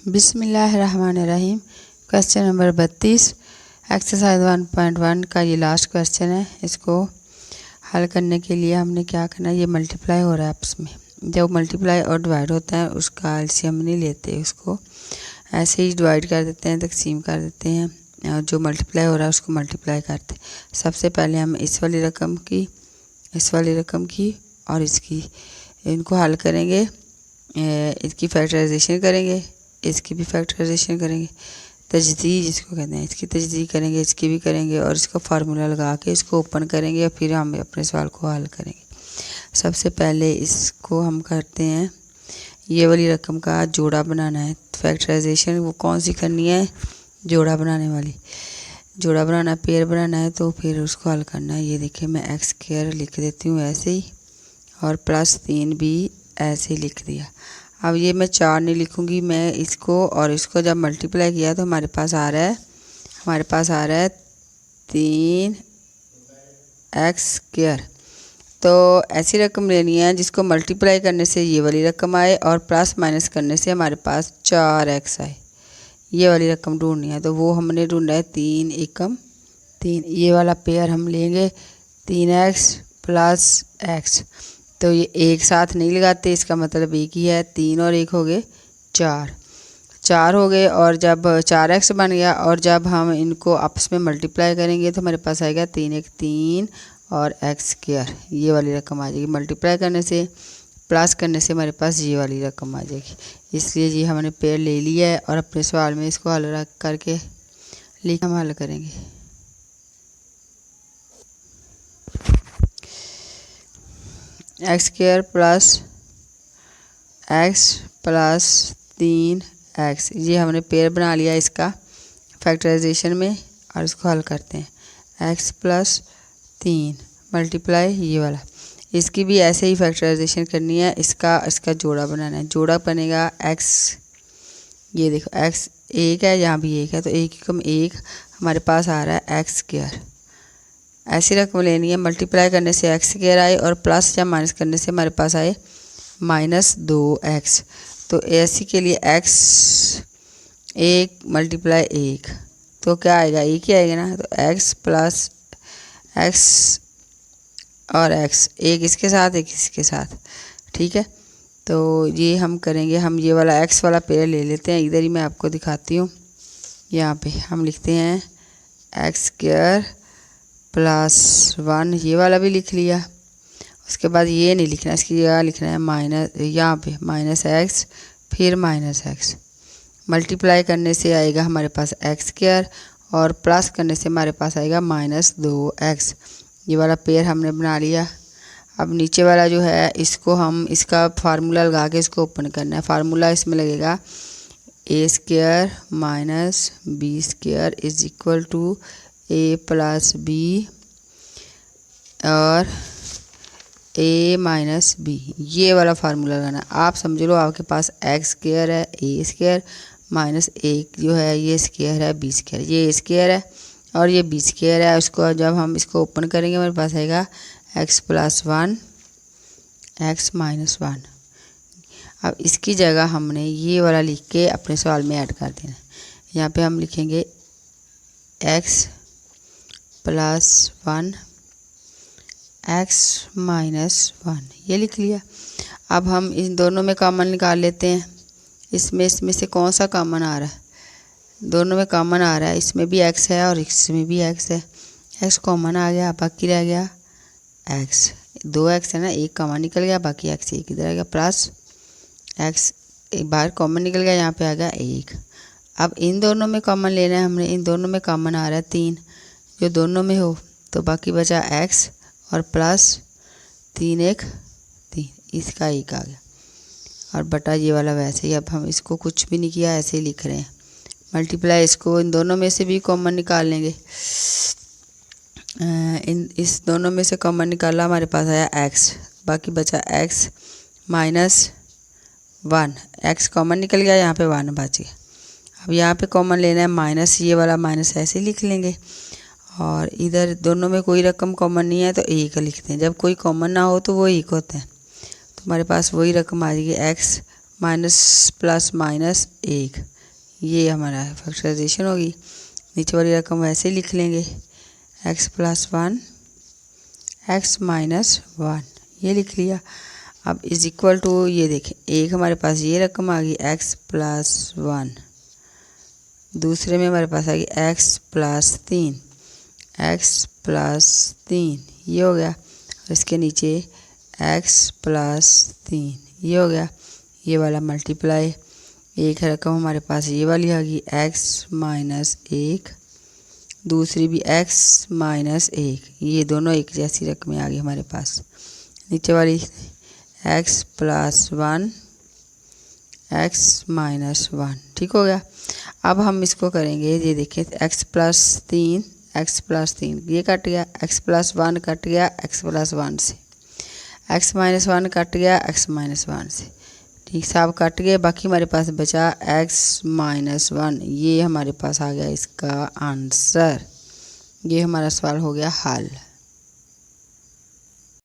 बिस्मिल्लाहिर्रहमानिर्रहीम। Question number 32 exercise 1.1 का ये लास्ट क्वेश्चन है। इसको हल करने के लिए हमने क्या करना है, ये मल्टीप्लाई हो रहा है आपस में। जब मल्टीप्लाई और डिवाइड होता है उसका एलसीएम नहीं लेते, उसको ऐसे ही डिवाइड कर देते हैं, तकसीम कर देते हैं, और जो मल्टीप्लाई हो रहा है उसको मल्टीप्लाई करते हैं। सबसे पहले हम इस वाली रकम की, इस वाली रकम की और इसकी, इनको हल करेंगे, इसकी फैक्टराइजेशन करेंगे, इसकी भी फैक्टराइजेशन करेंगे, तजदीद जिसको कहते हैं, इसकी तजदीद करेंगे, इसकी भी करेंगे, और इसका फार्मूला लगा के इसको ओपन करेंगे और फिर हम अपने सवाल को हल करेंगे। सबसे पहले इसको हम करते हैं, ये वाली रकम का जोड़ा बनाना है। फैक्टराइजेशन वो कौन सी करनी है, जोड़ा बनाने वाली, जोड़ा बनाना, पेयर बनाना है, तो फिर उसको हल करना है। ये देखिए मैं एक्स स्क्वायर लिख देती हूँ ऐसे ही, और +3 भी ऐसे ही लिख दिया। अब ये मैं 4 नहीं लिखूँगी, मैं इसको और इसको जब मल्टीप्लाई किया तो हमारे पास आ रहा है, 3x²। तो ऐसी रकम लेनी है जिसको मल्टीप्लाई करने से ये वाली रकम आए और प्लस माइनस करने से हमारे पास 4x आए। ये वाली रकम ढूंढनी है, तो वो हमने ढूंढा है 3 एकम 3। ये वाला पेयर हम लेंगे 3x + x। तो ये एक साथ नहीं लगाते, इसका मतलब एक ही है, 3 और 1 हो गए 4 हो गए। और जब 4x बन गया और जब हम इनको आपस में मल्टीप्लाई करेंगे तो हमारे पास आएगा 3 1 3 और x²। ये वाली रकम आ जाएगी। मल्टीप्लाई करने से, प्लस करने से हमारे पास ये वाली रकम आ जाएगी। इसलिए ये हमने पेयर ले लिया है और अपने सवाल में इसको हल रख करके लिख हम हल करेंगे। x² + x + 3x, ये हमने पेयर बना लिया इसका फैक्टराइजेशन में, और इसको हल करते हैं। x + 3 मल्टीप्लाई ये वाला, इसकी भी ऐसे ही फैक्टराइजेशन करनी है। इसका जोड़ा बनाना है। जोड़ा बनेगा x, ये देखो x 1 है, यहाँ भी 1 है, तो 1 एकम 1 हमारे पास आ रहा है x²। ऐसी रकम लेनी है, मल्टीप्लाई करने से x² आए और प्लस या माइनस करने से हमारे पास आए -2x। तो ऐसी के लिए x 1 × 1, तो क्या आएगा, 1 ही आएगा ना। तो x + x और x, एक इसके साथ एक इसके साथ, ठीक है। तो ये हम करेंगे, हम ये वाला x वाला पेयर ले लेते हैं, इधर ही मैं आपको दिखाती हूँ। यहाँ पे हम लिखते हैं x² + 1, ये वाला भी लिख लिया। उसके बाद ये नहीं लिखना, इसकी जगह लिखना है माइनस, यहाँ पे -x फिर -x। मल्टीप्लाई करने से आएगा हमारे पास x² और प्लस करने से हमारे पास आएगा -2x। ये वाला पेयर हमने बना लिया। अब नीचे वाला जो है इसको हम, इसका फार्मूला लगा के इसको ओपन करना है। फार्मूला इसमें लगेगा a² - b² = a + b और a - b, ये वाला फार्मूला लगाना। आप समझ लो आपके पास x² है, a² माइनस 1 जो है ये स्क्वायर है, b², ये a² है और ये b² है। उसको जब हम इसको ओपन करेंगे हमारे पास आएगा x + 1 x - 1। अब इसकी जगह हमने ये वाला लिख के अपने सवाल में ऐड कर देना है। यहाँ पे हम लिखेंगे x + 1 x - 1, ये लिख लिया। अब हम इन दोनों में कॉमन निकाल लेते हैं। इसमें से कौन सा कॉमन आ रहा है, दोनों में कॉमन आ रहा है, इसमें भी x है और इसमें भी x है। x कॉमन आ गया, बाकी रह गया x, 2x है ना, एक कॉमन निकल गया, बाकी x एक इधर आ गया, प्लस x एक बाहर कॉमन निकल गया, यहाँ पे आ गया 1। अब इन दोनों में कॉमन लेना है हमने, इन दोनों में कॉमन आ रहा है 3, जो दोनों में हो, तो बाकी बचा x और प्लस 3 1 3, इसका 1 आ गया और बटा ये वाला वैसे ही। अब हम इसको कुछ भी नहीं किया, ऐसे ही लिख रहे हैं। मल्टीप्लाई, इसको इन दोनों में से भी कॉमन निकाल लेंगे। इस दोनों में से कॉमन निकाला, हमारे पास आया x, बाकी बचा x - 1, x कॉमन निकल गया, यहाँ पे 1 बच गया। अब यहाँ पे कॉमन लेना है माइनस, ये वाला माइनस ऐसे लिख लेंगे, और इधर दोनों में कोई रकम कॉमन नहीं है तो 1 लिखते हैं। जब कोई कॉमन ना हो तो वो 1 होते हैं, तो हमारे पास वही रकम आ जाएगी x - +- 1। ये हमारा फैक्टराइजेशन होगी। नीचे वाली रकम वैसे ही लिख लेंगे, x + 1 x - 1 ये लिख लिया। अब इज इक्वल टू ये देखें, एक हमारे पास ये रकम आ गई x + 1, दूसरे में हमारे पास आ गई x + 3 ये हो गया। इसके नीचे x + 3 ये हो गया। ये वाला मल्टीप्लाई, एक रकम हमारे पास ये वाली आ गई x - 1, दूसरी भी x - 1, ये दोनों एक जैसी रकमें आ गई हमारे पास। नीचे वाली x + 1 x - 1 ठीक हो गया। अब हम इसको करेंगे, ये देखिए x + 3 ये कट गया, x + 1 कट गया x + 1 से, x - 1 कट गया x - 1 से, ठीक सब कट गए। बाकी हमारे पास बचा x - 1, ये हमारे पास आ गया इसका आंसर। ये हमारा सवाल हो गया हल।